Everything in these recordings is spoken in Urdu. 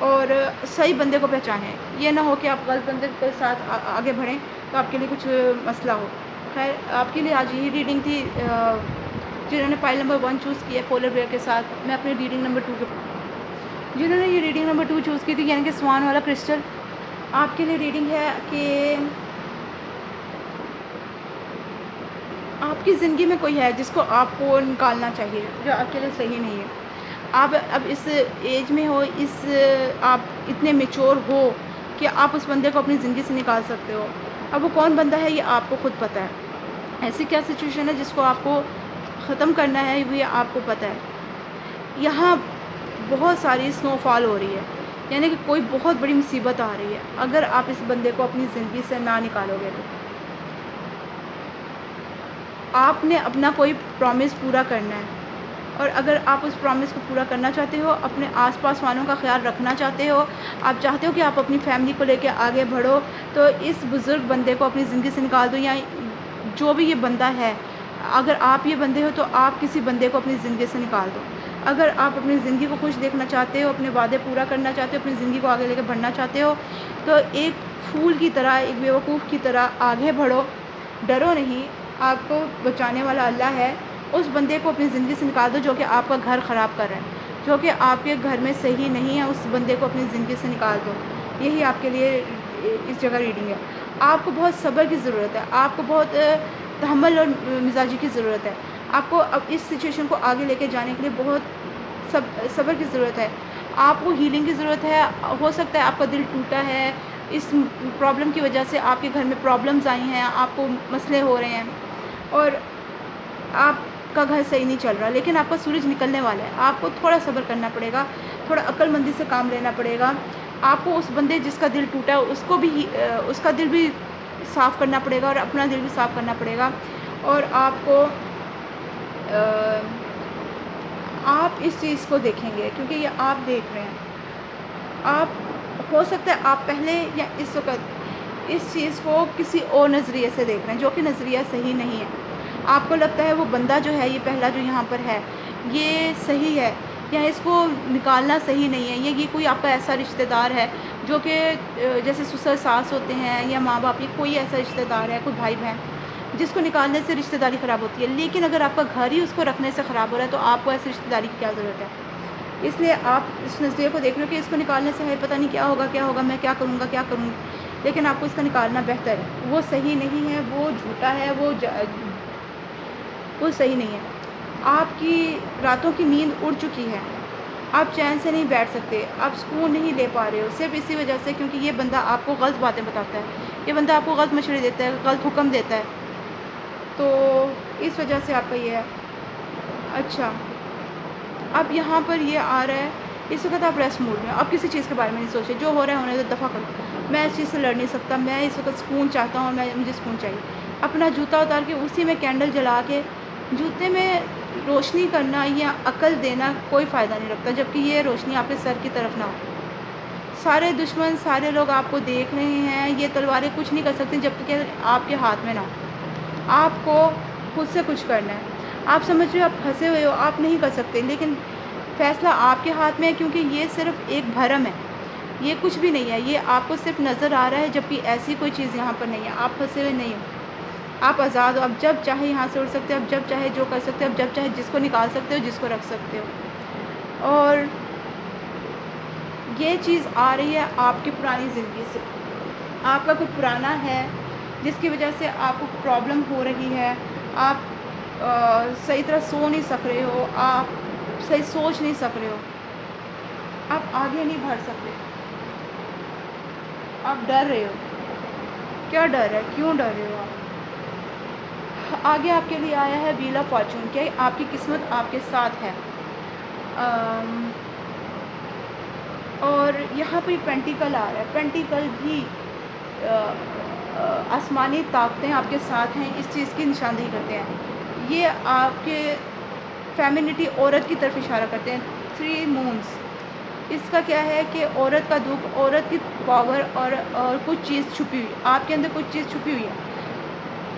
اور صحیح بندے کو پہچانیں. یہ نہ ہو کہ آپ غلط بندے کے ساتھ آگے بڑھیں تو آپ کے لیے کچھ مسئلہ ہو. خیر آپ کے لیے آج یہی ریڈنگ تھی. جنہوں نے فائل نمبر 1 چوز کیا پولر بیئر کے ساتھ، میں اپنی ریڈنگ نمبر 2 کے جنہوں نے یہ ریڈنگ نمبر 2 چوز کی تھی یعنی کہ سوان والا کرسٹل، آپ کے لیے ریڈنگ ہے کہ آپ کی زندگی میں کوئی ہے جس کو آپ کو نکالنا چاہیے، جو آپ کے لیے صحیح نہیں ہے. آپ اب اس ایج میں ہو، آپ اتنے میچور ہو کہ آپ اس بندے کو اپنی زندگی سے نکال سکتے ہو. اب وہ کون بندہ ہے یہ آپ کو خود پتہ ہے. ایسی کیا سچویشن ہے جس کو آپ کو ختم کرنا ہے یہ آپ کو پتہ ہے. یہاں بہت ساری سنو فال ہو رہی ہے، یعنی کہ کوئی بہت بڑی مصیبت آ رہی ہے. اگر آپ اس بندے کو اپنی زندگی سے نہ نکالو گے تو آپ نے اپنا کوئی پرومس پورا کرنا ہے، اور اگر آپ اس پرومس کو پورا کرنا چاہتے ہو، اپنے آس پاس والوں کا خیال رکھنا چاہتے ہو، آپ چاہتے ہو کہ آپ اپنی فیملی کو لے کے آگے بڑھو، تو اس بزرگ بندے کو اپنی زندگی سے نکال دو. یا جو بھی یہ بندہ ہے، اگر آپ یہ بندے ہو تو آپ کسی بندے کو اپنی زندگی سے نکال دو. اگر آپ اپنی زندگی کو خوش دیکھنا چاہتے ہو، اپنے وعدے پورا کرنا چاہتے ہو، اپنی زندگی کو آگے لے کے بڑھنا چاہتے ہو، تو ایک پھول کی طرح، ایک بیوقوف کی طرح آگے بڑھو. ڈرو نہیں، آپ کو بچانے والا اللہ ہے. اس بندے کو اپنی زندگی سے نکال دو جو کہ آپ کا گھر خراب کر رہا ہے، جو کہ آپ کے گھر میں صحیح نہیں ہے. اس بندے کو اپنی زندگی سے نکال دو. یہی آپ کے لیے اس جگہ ریڈنگ ہے. آپ کو بہت صبر کی ضرورت ہے، آپ کو بہت تحمل اور مزاجی کی ضرورت ہے. آپ کو اب اس سچویشن کو آگے لے کے جانے کے لیے بہت صبر کی ضرورت ہے. آپ کو ہیلنگ کی ضرورت ہے. ہو سکتا ہے آپ کا دل ٹوٹا ہے، اس پرابلم کی وجہ سے آپ کے گھر میں پرابلمز آئی ہیں، آپ کو مسئلے ہو رہے ہیں اور آپ کا گھر صحیح نہیں چل رہا، لیکن آپ کا سورج نکلنے والا ہے. آپ کو تھوڑا صبر کرنا پڑے گا، تھوڑا عقل مندی سے کام لینا پڑے گا. آپ کو اس بندے جس کا دل ٹوٹا ہے اس کا دل بھی صاف کرنا پڑے گا اور اپنا دل بھی صاف کرنا پڑے گا. اور آپ کو آپ اس چیز کو دیکھیں گے کیونکہ یہ آپ دیکھ رہے ہیں. آپ ہو سکتا ہے آپ پہلے یا اس وقت اس چیز کو کسی اور نظریے سے دیکھ رہے ہیں جو کہ نظریہ صحیح نہیں ہے. آپ کو لگتا ہے وہ بندہ جو ہے، یہ پہلا جو یہاں پر ہے، یہ صحیح ہے یا اس کو نکالنا صحیح نہیں ہے. یہ کوئی آپ کا ایسا رشتہ دار ہے جو کہ جیسے سسر ساس ہوتے ہیں یا ماں باپ، یہ کوئی ایسا رشتہ دار ہے، کوئی بھائی بہن جس کو نکالنے سے رشتہ داری خراب ہوتی ہے. لیکن اگر آپ کا گھر ہی اس کو رکھنے سے خراب ہو رہا ہے تو آپ کو ایسی رشتہ داری کی کیا ضرورت ہے. اس لیے آپ اس نظریے کو دیکھ لو کہ اس کو نکالنے سے ہے پتہ نہیں کیا ہوگا، میں کیا کروں گی. لیکن آپ کو اس کا نکالنا بہتر ہے. وہ صحیح نہیں ہے، وہ جھوٹا ہے، وہ صحیح نہیں ہے. آپ کی راتوں کی نیند اڑ چکی ہے، آپ چین سے نہیں بیٹھ سکتے، آپ سکون نہیں لے پا رہے ہو صرف اسی وجہ سے کیونکہ یہ بندہ آپ کو غلط باتیں بتاتا ہے، یہ بندہ آپ کو غلط مشورے دیتا ہے، غلط حکم دیتا ہے. تو اس وجہ سے آپ کا یہ ہے. اچھا، اب یہاں پر یہ آ رہا ہے، اس وقت آپ ریسٹ موڈ میں، آپ کسی چیز کے بارے میں نہیں سوچیں، جو ہو رہا ہے ہونے دو، دفعہ کرو. میں اس چیز سے لڑ نہیں سکتا، میں اس وقت سکون چاہتا ہوں اور مجھے سکون چاہیے. اپنا جوتا اتار کے اسی میں کینڈل جلا کے جوتے میں روشنی کرنا یا عقل دینا کوئی فائدہ نہیں رکھتا جب کہ یہ روشنی آپ کے سر کی طرف نہ ہو. سارے دشمن، سارے لوگ آپ کو دیکھ رہے ہیں، یہ تلواریں کچھ نہیں کر سکتی جب تک کہ آپ کے ہاتھ میں نہ ہو. آپ کو خود سے کچھ کرنا ہے. آپ سمجھ رہے ہو آپ پھنسے ہوئے ہو، آپ نہیں کر سکتے، لیکن فیصلہ آپ کے ہاتھ میں ہے کیونکہ یہ صرف ایک بھرم ہے، یہ کچھ بھی نہیں ہے. یہ آپ کو صرف نظر آ رہا ہے جبکہ ایسی کوئی چیز یہاں پر نہیں ہے. آپ پھنسے ہوئے نہیں ہو، آپ آزاد ہو. اب جب چاہے یہاں سے اڑ سکتے ہو، اب جب چاہے جو کر سکتے ہو، اب جب چاہے جس کو نکال سکتے ہو، جس کو رکھ سکتے ہو. اور یہ چیز آ رہی ہے آپ کی پرانی زندگی سے. آپ کا کوئی پرانا ہے جس کی وجہ سے آپ کو پرابلم ہو رہی ہے. آپ صحیح طرح سو نہیں سک رہے ہو، آپ صحیح سوچ نہیں سک رہے ہو، آپ آگے نہیں بڑھ سکتے، آپ ڈر رہے ہو. کیا ڈر ہے؟ کیوں ڈر رہے ہو آپ؟ آگے آپ کے لیے آیا ہے ویل آف فارچون کہ آپ کی قسمت آپ کے ساتھ ہے. اور یہاں پہ پینٹیکل آ رہا ہے. پینٹیکل بھی آسمانی طاقتیں آپ کے ساتھ ہیں، اس چیز کی نشاندہی کرتے ہیں. یہ آپ کے فیمینٹی عورت کی طرف اشارہ کرتے ہیں. 3 مونز، اس کا کیا ہے کہ عورت کا دکھ، عورت کی پاور اور کچھ چیز چھپی ہوئی، آپ کے اندر کچھ چیز چھپی ہوئی ہے.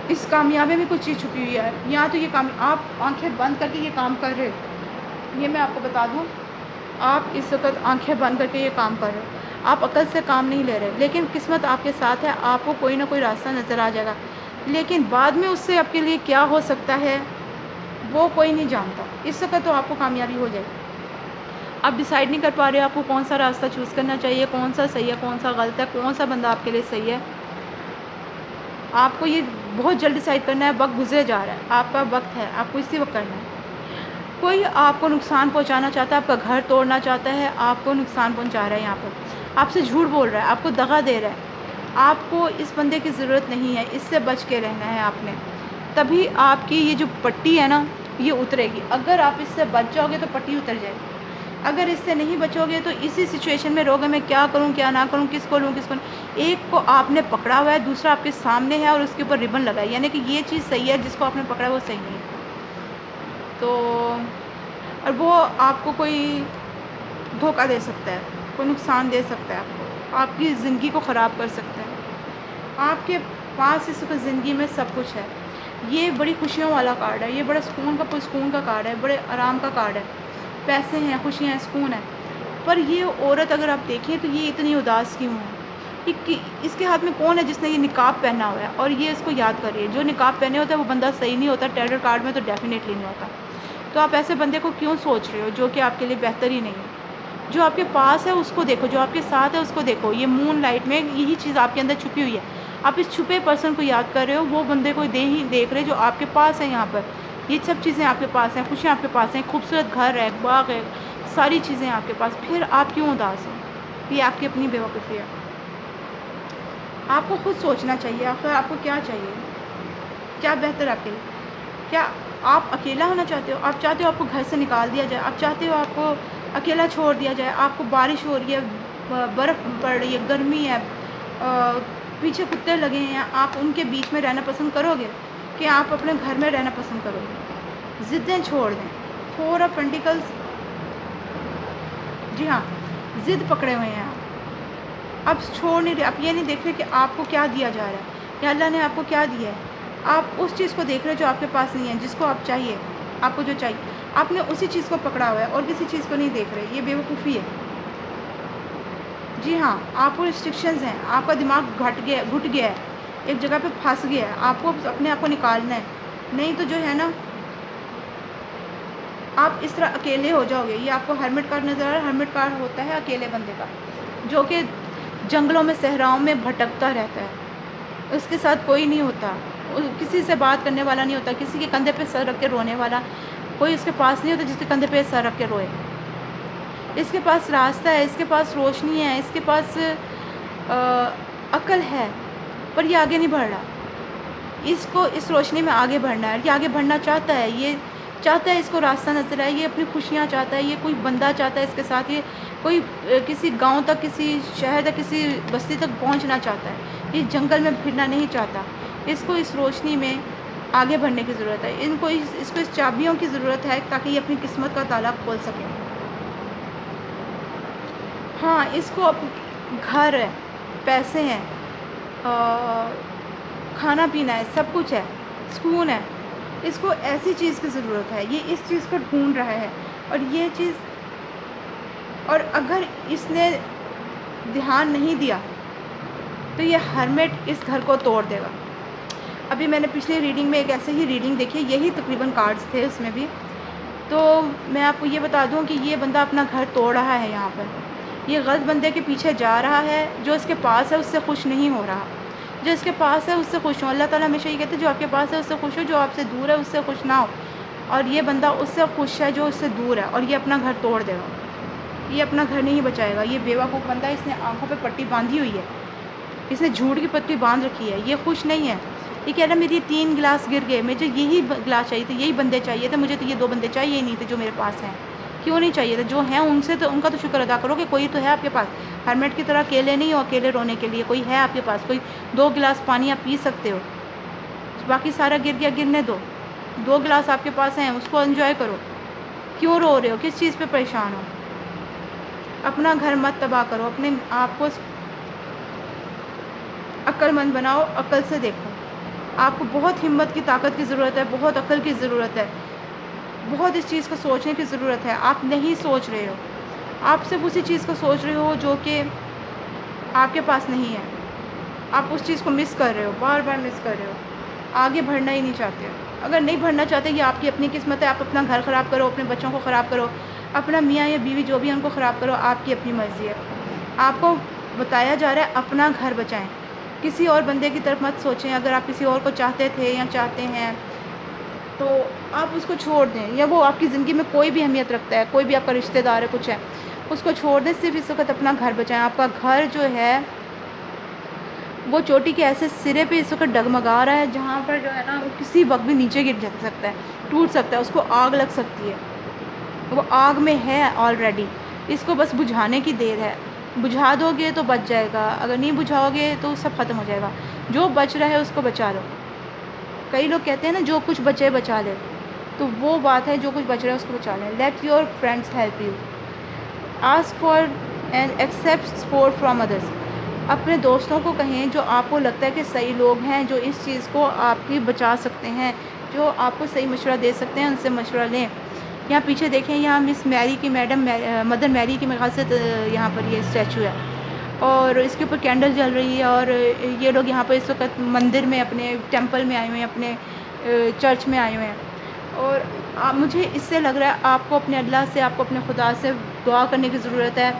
اس کامیابی میں کچھ چیز چھپی ہوئی ہے. یا تو یہ آپ آنکھیں بند کر کے یہ کام کر رہے ہو، یہ میں آپ کو بتا دوں. آپ اس وقت آنکھیں بند کر کے یہ کام کر رہے ہو، آپ عقل سے کام نہیں لے رہے، لیکن قسمت آپ کے ساتھ ہے، آپ کو کوئی نہ کوئی راستہ نظر آ جائے گا، لیکن بعد میں اس سے آپ کے لیے کیا ہو سکتا ہے وہ کوئی نہیں جانتا۔ اس وقت تو آپ کو کامیابی ہو جائے گی۔ آپ ڈیسائیڈ نہیں کر پا رہے آپ کو کون سا راستہ چوز کرنا چاہیے، کون سا صحیح ہے، کون سا غلط ہے، کون سا بندہ آپ کے لیے صحیح ہے۔ آپ کو یہ بہت جلد ڈیسائیڈ کرنا ہے، وقت گزرے جا رہا ہے، آپ کا وقت ہے، آپ کو اسی وقت کرنا ہے۔ کوئی آپ کو نقصان پہنچانا چاہتا ہے، آپ کا گھر توڑنا چاہتا ہے، آپ کو نقصان پہنچا رہا ہے، یہاں پر آپ سے جھوٹ بول رہا ہے، آپ کو دغا دے رہا ہے۔ آپ کو اس بندے کی ضرورت نہیں ہے، اس سے بچ کے رہنا ہے آپ نے، تبھی آپ کی یہ جو پٹی ہے نا یہ اترے گی۔ اگر آپ اس سے بچ جاؤ گے تو پٹی اتر جائے گی، اگر اس سے نہیں بچو گے تو اسی سچویشن میں رہو گے، میں کیا کروں کیا نہ کروں، کس کو لوں کس کو نہیں۔ ایک کو آپ نے پکڑا ہوا ہے، دوسرا آپ کے سامنے ہے اور اس کے اوپر ربن لگا ہے، یعنی کہ یہ چیز صحیح ہے، جس کو آپ نے پکڑا ہے وہ صحیح نہیں ہے، تو اور وہ آپ کو کوئی دھوکہ دے سکتا ہے، کوئی نقصان دے سکتا ہے، آپ کی زندگی کو خراب کر سکتا ہے۔ آپ کے پاس اس وقت زندگی میں سب کچھ ہے، یہ بڑی خوشیوں والا کارڈ ہے، یہ بڑا سکون کا پرسکون کا کارڈ ہے، بڑے آرام کا کارڈ ہے، پیسے ہیں، خوشیاں ہیں، سکون ہے، پر یہ عورت اگر آپ دیکھیں تو یہ اتنی اداس کیوں ہے؟ اس کے ہاتھ میں کون ہے جس نے یہ نقاب پہنا ہوا ہے اور یہ اس کو یاد کریے، جو نقاب پہنے ہوتا ہے وہ بندہ صحیح نہیں ہوتا، ٹیرر کارڈ میں تو ڈیفینیٹلی نہیں ہوتا۔ تو آپ ایسے بندے کو کیوں سوچ رہے ہو جو کہ آپ کے لیے بہتر ہی نہیں ہے؟ جو آپ کے پاس ہے اس کو دیکھو، جو آپ کے ساتھ ہے اس کو دیکھو، یہ مون لائٹ میں یہی چیز آپ کے اندر چھپی ہوئی ہے، آپ اس چھپے پرسن کو یاد کر رہے ہو، وہ بندے کو دیکھ رہے جو آپ کے پاس ہے، یہاں پر یہ سب چیزیں آپ کے پاس ہیں، خوشیاں آپ کے پاس ہیں، خوبصورت گھر ہے، باغ ہے، ساری چیزیں آپ کے پاس، پھر آپ کیوں اداس ہیں؟ یہ آپ کی اپنی بیوقوفی ہے۔ آپ کو خود سوچنا چاہیے آخر آپ کو کیا چاہیے، کیا بہتر آپ کے لیے، کیا آپ اکیلا ہونا چاہتے ہو، آپ چاہتے ہو آپ کو گھر سے نکال دیا جائے، آپ چاہتے ہو آپ کو اکیلا چھوڑ دیا جائے، آپ کو بارش ہو رہی ہے، برف پڑ رہی ہے، گرمی ہے، پیچھے کتے لگے ہیں، آپ ان کے بیچ میں رہنا پسند کرو گے کہ آپ اپنے گھر میں رہنا پسند کرو گے؟ ضدیں چھوڑ دیں، 4 آف پینٹیکلز، جی ہاں، ضد پکڑے ہوئے ہیں آپ چھوڑ نہیں رہے، آپ یہ نہیں دیکھ رہے کہ آپ کو کیا دیا جا رہا ہے یا اللہ نے آپ کو کیا دیا ہے، آپ اس چیز کو دیکھ رہے جو آپ کے پاس نہیں ہے، جس کو آپ چاہیے، آپ کو جو چاہیے آپ نے اسی چیز کو پکڑا ہوا ہے اور کسی چیز کو نہیں دیکھ رہے، یہ بیوقوفی ہے۔ جی ہاں، آپ کو ریسٹرکشنز ہیں، آپ کا دماغ گھٹ گیا ہے، ایک جگہ پہ پھنس گیا ہے، آپ کو اپنے آپ کو نکالنا ہے، نہیں تو جو ہے نا آپ اس طرح اکیلے ہو جاؤ گے۔ یہ آپ کو ہرمٹ کارڈ نظر آ رہا ہے، ہرمٹ کارڈ ہوتا ہے اکیلے بندے کا جو کہ جنگلوں میں صحراؤں میں بھٹکتا رہتا ہے، اس کے ساتھ کوئی نہیں ہوتا، کسی سے بات کرنے والا نہیں ہوتا، کسی کے کندھے پہ سر رکھ کے رونے والا کوئی اس کے پاس نہیں ہوتا جس کے کندھے پہ سر رکھ کے روئے۔ اس کے پاس راستہ ہے، اس کے پاس روشنی ہے، اس کے پاس عقل ہے، پر یہ آگے نہیں بڑھ رہا، اس کو اس روشنی میں آگے بڑھنا ہے، یہ آگے بڑھنا چاہتا ہے، یہ چاہتا ہے اس کو راستہ نظر آئے، یہ اپنی خوشیاں چاہتا ہے، یہ کوئی بندہ چاہتا ہے اس کے ساتھ، یہ کوئی کسی گاؤں تک، کسی شہر تک، کسی بستی تک پہنچنا چاہتا ہے، یہ جنگل میں پھرنا نہیں چاہتا، اس کو اس روشنی میں آگے بڑھنے کی ضرورت ہے، اس کو اس چابیوں کی ضرورت ہے تاکہ یہ اپنی قسمت کا تالا کھول سکے۔ ہاں، اس کو گھر ہے، پیسے ہیں، کھانا پینا ہے، سب کچھ ہے، سکون ہے، اس کو ایسی چیز کی ضرورت ہے، یہ اس چیز کو ڈھونڈ رہا ہے، اور یہ چیز، اور اگر اس نے دھیان نہیں دیا تو یہ ہرمٹ اس گھر کو توڑ دے گا۔ ابھی میں نے پچھلی ریڈنگ میں ایک ایسے ہی ریڈنگ دیکھی، یہی تقریباً کارڈز تھے اس میں بھی، تو میں آپ کو یہ بتا دوں کہ یہ بندہ اپنا گھر توڑ رہا ہے، یہاں پر یہ غلط بندے کے پیچھے جا رہا ہے، جو اس کے پاس ہے اس سے خوش نہیں ہو رہا، جو اس کے پاس ہے اس سے خوش ہو۔ اللہ تعالیٰ ہمیشہ یہ کہتے ہیں جو آپ کے پاس ہے اس سے خوش ہو، جو آپ سے دور ہے اس سے خوش نہ ہو، اور یہ بندہ اس سے خوش ہے جو اس سے دور ہے، اور یہ اپنا گھر توڑ دے گا، یہ اپنا گھر نہیں بچائے گا، یہ بیوقوف بندہ، اس نے آنکھوں پہ پٹی باندھی ہوئی ہے، اس نے جھوٹ کی پٹی باندھ رکھی ہے، یہ خوش نہیں ہے، یہ کہہ رہا میری 3 گلاس گر گئے، مجھے یہی گلاس چاہیے تھے، یہی بندے چاہیے تھے، مجھے تو یہ 2 بندے چاہیے ہی نہیں تھے جو میرے پاس ہیں، کیوں نہیں چاہیے تھے، جو ہیں ان سے تو ان کا تو شکر ادا کرو کہ کوئی تو ہے آپ کے پاس، ہرمٹ کی طرح اکیلے نہیں ہو، اکیلے رونے کے لیے کوئی ہے آپ کے پاس، کوئی 2 گلاس پانی آپ پی سکتے ہو، باقی سارا گر گیا گرنے دو، 2 گلاس آپ کے پاس ہیں اس کو انجوائے کرو، کیوں رو رہے ہو، کس چیز پہ پریشان ہو؟ اپنا گھر مت تباہ کرو، اپنے آپ کو عقل مند بناؤ، عقل سے دیکھو، آپ کو بہت ہمت کی طاقت کی ضرورت ہے، بہت عقل کی ضرورت ہے، بہت اس چیز کو سوچنے کی ضرورت ہے، آپ نہیں سوچ رہے ہو، آپ صرف اسی چیز کو سوچ رہے ہو جو کہ آپ کے پاس نہیں ہے. آپ اس چیز کو مس کر رہے ہو، بار بار مس کر رہے ہو. آگے بڑھنا ہی نہیں چاہتے. اگر نہیں بڑھنا چاہتے، یہ آپ کی اپنی قسمت ہے. آپ اپنا گھر خراب کرو، اپنے بچوں کو خراب کرو، اپنا میاں یا بیوی جو بھی ہے ان کو خراب کرو، آپ کی اپنی مرضی ہے. آپ کو بتایا جا رہا ہے اپنا گھر بچائیں، کسی اور بندے کی طرف مت سوچیں. اگر آپ کسی اور کو چاہتے تھے یا چاہتے ہیں تو آپ اس کو چھوڑ دیں، یا وہ آپ کی زندگی میں کوئی بھی اہمیت رکھتا ہے، کوئی بھی آپ کا رشتہ دار ہے، کچھ ہے، اس کو چھوڑ دیں. صرف اس وقت اپنا گھر بچائیں. آپ کا گھر جو ہے وہ چوٹی کے ایسے سرے پہ اس وقت ڈگمگا رہا ہے جہاں پر جو ہے نا وہ کسی وقت بھی نیچے گر جا سکتا ہے، ٹوٹ سکتا ہے، اس کو آگ لگ سکتی ہے. وہ آگ میں ہے آلریڈی، اس کو بس بجھانے کی دیر ہے. بجھا دو گے تو بچ جائے گا، اگر نہیں بجھاؤ گے تو سب ختم ہو جائے گا. جو بچ رہا ہے اس کو بچا لو. کئی لوگ کہتے ہیں نا جو کچھ بچے بچا لے، تو وہ بات ہے، جو کچھ بچ رہا ہے اس کو بچا لیں. Let your friends help you. Ask for and accept support from others. اپنے دوستوں کو کہیں جو آپ کو لگتا ہے کہ صحیح لوگ ہیں، جو اس چیز کو آپ کی بچا سکتے ہیں، جو آپ کو صحیح مشورہ دے سکتے ہیں، ان سے مشورہ لیں. یہاں پیچھے دیکھیں، یہاں مس میری کی میڈم مدر میری کی میرے خیال سے یہاں پر یہ اسٹیچو ہے، اور اس کے اوپر کینڈل جل رہی ہے. اور یہ لوگ یہاں پر اس وقت مندر میں، اپنے ٹیمپل میں آئے ہوئے ہیں، اپنے چرچ میں آئے ہوئے ہیں. اور مجھے اس سے لگ رہا ہے آپ کو اپنے اللہ سے، آپ کو اپنے خدا سے دعا کرنے کی ضرورت ہے.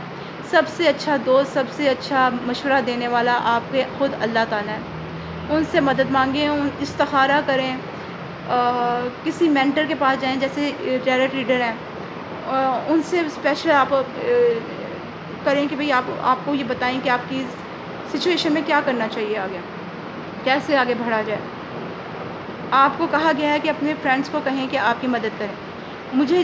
سب سے اچھا دوست، سب سے اچھا مشورہ دینے والا آپ کے خود اللہ تعالیٰ ہے. ان سے مدد مانگیں، استخارہ کریں. کسی مینٹر کے پاس جائیں، جیسے ٹیرٹ ریڈر ہیں، ان سے اسپیشل آپ کریں کہ بھئی آپ کو یہ بتائیں کہ آپ کی سچویشن میں کیا کرنا چاہیے، آگے کیسے آگے بڑھا جائے. آپ کو کہا گیا ہے کہ اپنے فرینڈس کو کہیں کہ آپ کی مدد کریں. مجھے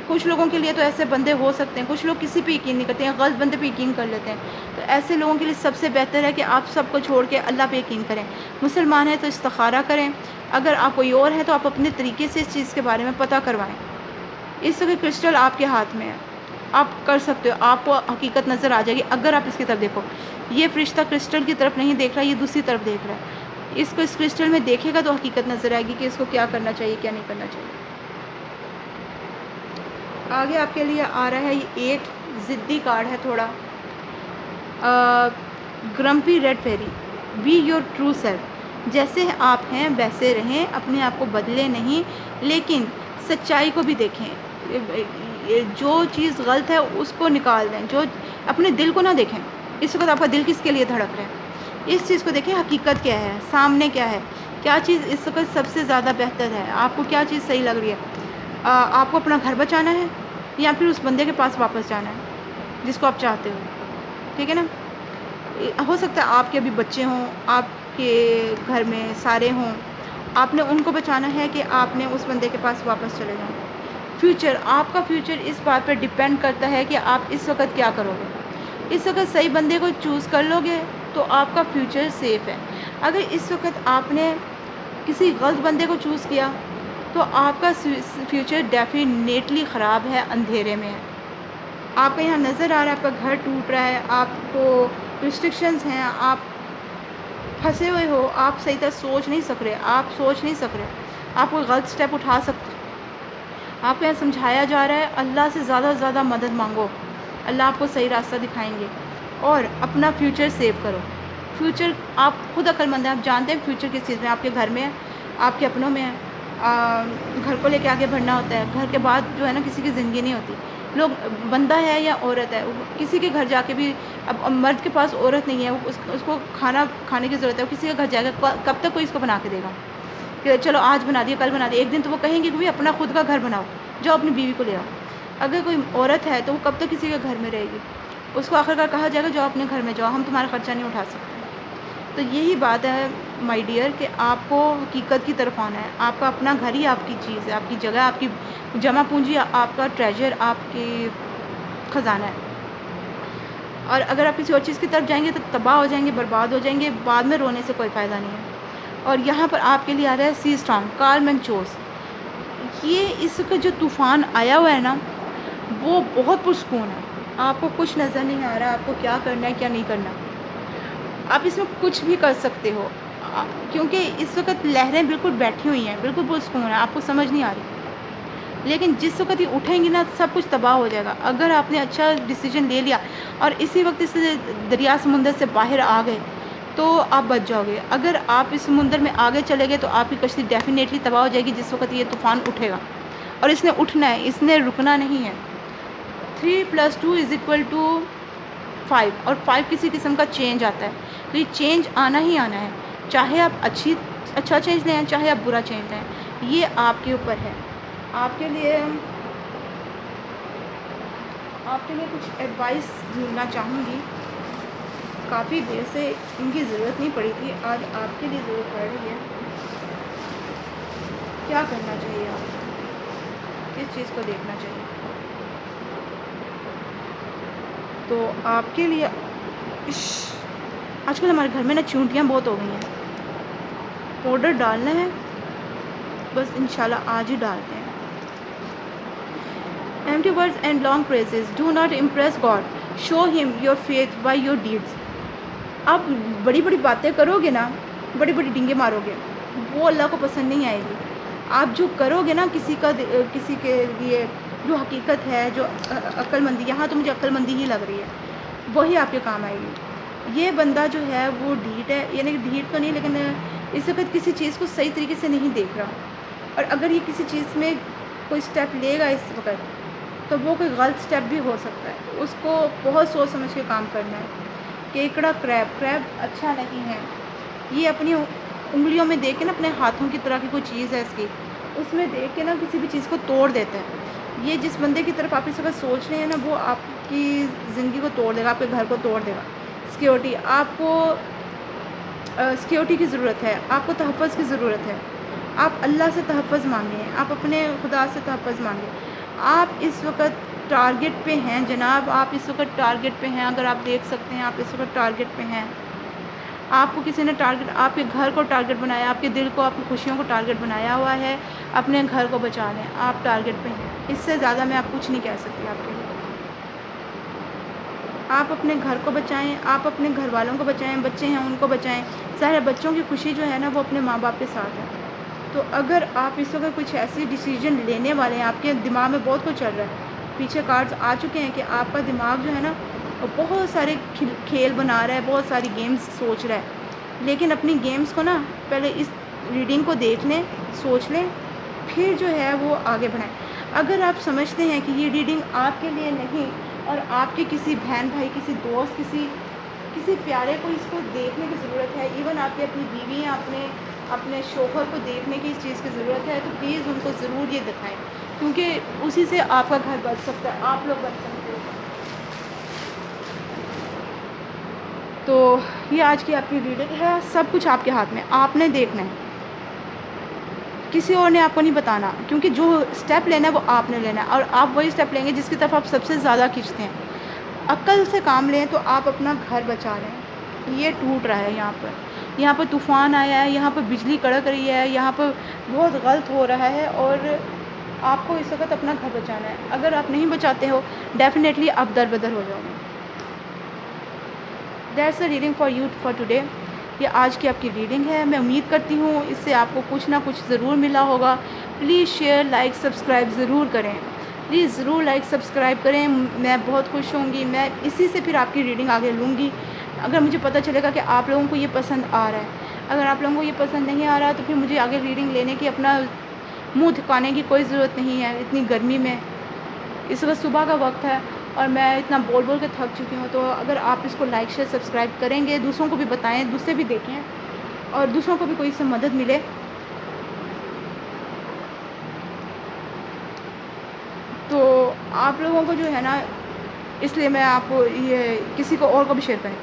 کچھ لوگوں کے لیے تو ایسے بندے ہو سکتے ہیں، کچھ لوگ کسی پہ یقین نہیں کرتے ہیں، غلط بندے پہ یقین کر لیتے ہیں. تو ایسے لوگوں کے لیے سب سے بہتر ہے کہ آپ سب کو چھوڑ کے اللہ پہ یقین کریں. مسلمان ہیں تو استخارہ کریں. اگر آپ کوئی اور ہے تو آپ اپنے طریقے سے اس چیز کے بارے میں پتہ کروائیں. اس وقت کرسٹل آپ کے ہاتھ میں ہے، آپ کر سکتے ہو. آپ کو حقیقت نظر آ جائے گی اگر آپ اس کی طرف دیکھو. یہ فرشتہ کرسٹل کی طرف نہیں دیکھ رہا، یہ دوسری طرف دیکھ رہا ہے. اس کو اس کرسٹل میں دیکھے گا تو حقیقت نظر آئے گی کہ اس کو کیا کرنا چاہیے، کیا نہیں کرنا چاہیے. آگے آپ کے لیے آ رہا ہے یہ 8 ضدی کارڈ ہے تھوڑا. Grumpy red fairy. Be your true self. جیسے آپ ہیں ویسے رہیں، اپنے آپ کو بدلے نہیں، لیکن سچائی کو بھی دیکھیں. جو چیز غلط ہے اس کو نکال دیں. جو اپنے دل کو نہ دیکھیں. اس وقت آپ کا دل کس کے لیے دھڑک رہا ہے، اس چیز کو دیکھیں. حقیقت کیا ہے، سامنے کیا ہے، کیا چیز اس وقت سب سے زیادہ بہتر ہے، آپ کو کیا چیز صحیح لگ رہی ہے. آپ کو اپنا گھر بچانا ہے یا پھر اس بندے کے پاس واپس جانا ہے جس کو آپ چاہتے ہو. ٹھیک ہے نا. ہو سکتا ہے آپ کے ابھی بچے ہوں، آپ کے گھر میں سارے ہوں، آپ نے ان کو بچانا ہے کہ آپ نے اس بندے کے پاس واپس چلے جائیں. فیوچر، آپ کا فیوچر اس بات پر ڈیپینڈ کرتا ہے کہ آپ اس وقت کیا کرو گے. اس وقت صحیح بندے کو چوز کر لو گے تو آپ کا فیوچر سیف ہے. اگر اس وقت آپ نے کسی غلط بندے کو چوز کیا تو آپ کا فیوچر ڈیفینیٹلی خراب ہے، اندھیرے میں ہے. آپ کا یہاں نظر آ رہا ہے آپ کا گھر ٹوٹ رہا ہے، آپ کو ریسٹرکشنز ہیں، آپ پھنسے ہوئے ہو، آپ صحیح طرح سوچ نہیں سک رہے، آپ سوچ نہیں سک رہے، آپ کوئی غلط سٹیپ اٹھا سکتے. آپ کو یہاں سمجھایا جا رہا ہے اللہ سے زیادہ سے زیادہ مدد مانگو، اللہ آپ کو صحیح راستہ دکھائیں گے. اور اپنا فیوچر سیو کرو. فیوچر آپ خود عقل مند ہیں، آپ جانتے ہیں فیوچر کس چیز میں، آپ کے گھر میں ہے، آپ کے اپنوں میں ہے. گھر کو لے کے آگے بڑھنا ہوتا ہے. گھر کے بعد جو ہے نا کسی کی زندگی نہیں ہوتی. لوگ بندہ ہے یا عورت ہے، کسی کے گھر جا کے بھی، اب مرد کے پاس عورت نہیں ہے، اس کو کھانا کھانے کی ضرورت ہے، وہ کسی کے گھر جائے گا، کب تک کوئی اس کو بنا کے دے گا کہ چلو آج بنا دیا کل بنا دیا. ایک دن تو وہ کہیں گے کہ بھائی اپنا خود کا گھر بناؤ، جو اپنی بیوی کو لے آؤ. اگر کوئی عورت ہے تو وہ کب تک کسی کے گھر میں رہے گی. اس کو آخرکار کہا جائے گا جو اپنے گھر میں جاؤ، ہم تمہارا خرچہ نہیں اٹھا سکتے. تو یہی بات ہے مائی ڈیئر کہ آپ کو حقیقت کی طرف آنا ہے. آپ کا اپنا گھر ہی آپ کی چیز ہے، آپ کی جگہ، آپ کی جمع پونجی، آپ کا ٹریجر، آپ کی خزانہ ہے. اور اگر آپ کسی اور چیز کی طرف جائیں گے تو تباہ ہو جائیں گے، برباد ہو جائیں گے. بعد میں رونے سے کوئی فائدہ نہیں ہے. اور یہاں پر آپ کے لیے آ رہا ہے سی اسٹارم، کالم اینڈ چوز. یہ اس کا جو طوفان آیا ہوا ہے نا وہ بہت پرسکون ہے. آپ کو کچھ نظر نہیں آ رہا آپ کو کیا کرنا ہے کیا نہیں کرنا. آپ اس میں کچھ بھی کر سکتے ہو کیونکہ اس وقت لہریں بالکل بیٹھی ہوئی ہیں، بالکل پرسکون ہے، آپ کو سمجھ نہیں آ رہی. لیکن جس وقت یہ اٹھیں گی نا سب کچھ تباہ ہو جائے گا. اگر آپ نے اچھا ڈیسیجن لے لیا اور اسی وقت اس دریا سمندر سے باہر آ گئے تو آپ بچ جاؤ گے. اگر آپ اس سمندر میں آگے چلے گئے تو آپ کی کشتی ڈیفینیٹلی تباہ ہو جائے گی جس وقت یہ طوفان اٹھے گا. اور اس نے اٹھنا ہے, اس نے رکنا نہیں ہے. 3+2 = 5 اور 5 کسی قسم کا چینج آتا ہے. تو یہ چینج آنا ہی آنا ہے, چاہے آپ اچھا چینج لیں چاہے آپ برا چینج لیں. یہ آپ کے اوپر ہے. آپ کے لیے کچھ ایڈوائس ڈھونڈنا چاہوں گی. کافی دیر سے ان کی ضرورت نہیں پڑی تھی, آج آپ کے لیے ضرورت پڑ رہی ہے. کیا کرنا چاہیے, آپ کس چیز کو دیکھنا چاہیے؟ تو آپ کے لیے آج کل ہمارے گھر میں نا چونٹیاں بہت ہو گئی ہیں. پاؤڈر ڈالنا ہے, بس انشاءاللہ آج ہی ڈالتے ہیں. Empty words and long phrases do not impress God. Show him your faith by your deeds. آپ بڑی بڑی باتیں کرو گے نا, بڑی بڑی ڈنگے مارو گے, وہ اللہ کو پسند نہیں آئے گی. آپ جو کرو گے نا کسی کے لیے جو حقیقت ہے, جو عقل مندی, یہاں تو مجھے عقل مندی ہی لگ رہی ہے, وہی آپ کے کام آئے گی. یہ بندہ جو ہے وہ ڈھیٹ ہے, یعنی کہ ڈھیٹ تو نہیں لیکن اس وقت کسی چیز کو صحیح طریقے سے نہیں دیکھ رہا. اور اگر یہ کسی چیز میں کوئی اسٹیپ لے گا اس وقت تو وہ کوئی غلط اسٹیپ بھی ہو سکتا ہے. اس کو بہت سوچ سمجھ کے کام کرنا ہے. کیکڑا کریب اچھا نہیں ہے. یہ اپنی انگلیوں میں دیکھ کے نا, اپنے ہاتھوں کی طرح کی کوئی چیز ہے اس کی, اس میں دیکھ کے نا کسی بھی چیز کو توڑ دیتا ہے. یہ جس بندے کی طرف آپ اس وقت سوچ رہے ہیں نا وہ آپ کی زندگی کو توڑ دے گا, آپ کے گھر کو توڑ دے گا. سیکیورٹی, آپ کو سیکیورٹی کی ضرورت ہے, آپ کو تحفظ کی ضرورت ہے. آپ اللہ سے تحفظ مانگیں, آپ اپنے خدا سے تحفظ مانگیں. آپ اس وقت ٹارگٹ پہ ہیں جناب, آپ اس وقت ٹارگٹ پہ ہیں. اگر آپ دیکھ سکتے ہیں آپ اس وقت ٹارگٹ پہ ہیں. آپ کو کسی نے ٹارگٹ, آپ کے گھر کو ٹارگٹ بنایا, آپ کے دل کو, آپ کی خوشیوں کو ٹارگٹ بنایا ہوا ہے. اپنے گھر کو بچا لیں, آپ ٹارگٹ پہ ہیں. اس سے زیادہ میں آپ کچھ نہیں کہہ سکتی آپ کے لیے. آپ اپنے گھر کو بچائیں, آپ اپنے گھر والوں کو بچائیں, بچے ہیں ان کو بچائیں. ظاہر بچوں کی خوشی جو ہے نا وہ اپنے ماں باپ کے ساتھ ہے. تو اگر آپ اس وقت کچھ ایسی ڈیسیجن لینے والے ہیں, آپ کے دماغ میں بہت کچھ چل رہا ہے, پیچھے کارڈز آ چکے ہیں کہ آپ کا دماغ جو ہے نا بہت سارے کھیل بنا رہا ہے, بہت ساری گیمز سوچ رہا ہے. لیکن اپنی گیمز کو نا پہلے اس ریڈنگ کو دیکھ لیں, سوچ لیں, پھر جو ہے وہ آگے بڑھائیں. اگر آپ سمجھتے ہیں کہ یہ ریڈنگ آپ کے لیے نہیں اور آپ کے کسی بہن بھائی, کسی دوست, کسی پیارے کو اس کو دیکھنے کی ضرورت ہے, ایون آپ کی اپنی بیوی یا اپنے شوہر کو دیکھنے کی اس چیز کی ضرورت ہے, تو پلیز ان کو ضرور یہ دکھائیں, کیونکہ اسی سے آپ کا گھر بچ سکتا ہے, آپ لوگ بچ سکتے ہو. تو یہ آج کی آپ کی ریڈنگ ہے. سب کچھ آپ کے ہاتھ میں, آپ نے دیکھنا ہے, کسی اور نے آپ کو نہیں بتانا, کیونکہ جو اسٹیپ لینا ہے وہ آپ نے لینا ہے. اور آپ وہی اسٹیپ لیں گے جس کی طرف آپ سب سے زیادہ کھینچتے ہیں. عقل سے کام لیں تو آپ اپنا گھر بچا لیں. یہ ٹوٹ رہا ہے, یہاں پر طوفان آیا ہے, یہاں پر بجلی کڑک رہی ہے, یہاں پر بہت غلط ہو رہا ہے, اور آپ کو اس وقت اپنا گھر بچانا ہے. اگر آپ نہیں بچاتے ہو ڈیفینیٹلی آپ در بدر ہو جاؤ گے. That's a reading for you for today. یہ آج کی آپ کی ریڈنگ ہے. میں امید کرتی ہوں اس سے آپ کو کچھ نہ کچھ ضرور ملا ہوگا. پلیز شیئر, لائک, سبسکرائب ضرور کریں. پلیز ضرور لائک سبسکرائب کریں. میں بہت خوش ہوں گی. میں اسی سے پھر آپ کی ریڈنگ آگے لوں گی اگر مجھے پتہ چلے گا کہ آپ لوگوں کو یہ پسند آ رہا ہے. اگر آپ لوگوں کو یہ پسند نہیں آ رہا تو پھر مجھے آگے ریڈنگ لینے کی, اپنا منہ دکھانے کی کوئی ضرورت نہیں ہے. اتنی گرمی میں, اس وقت صبح کا وقت ہے اور میں اتنا بول کے تھک چکی ہوں. تو اگر آپ اس کو لائک شیئر سبسکرائب کریں گے, دوسروں کو بھی بتائیں, دوسرے بھی دیکھیں اور دوسروں کو بھی کوئی اس سے مدد ملے. تو آپ لوگوں کو جو ہے نا, اس لیے میں آپ کو یہ کسی کو اور کو بھی شیئر کریں.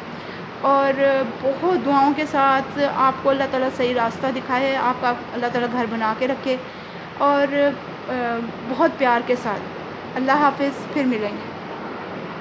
اور بہت دعاؤں کے ساتھ آپ کو اللہ تعالیٰ صحیح راستہ دکھائے, آپ کا اللہ تعالیٰ گھر بنا کے رکھے, اور بہت پیار کے ساتھ. اللہ حافظ, پھر ملیں گے.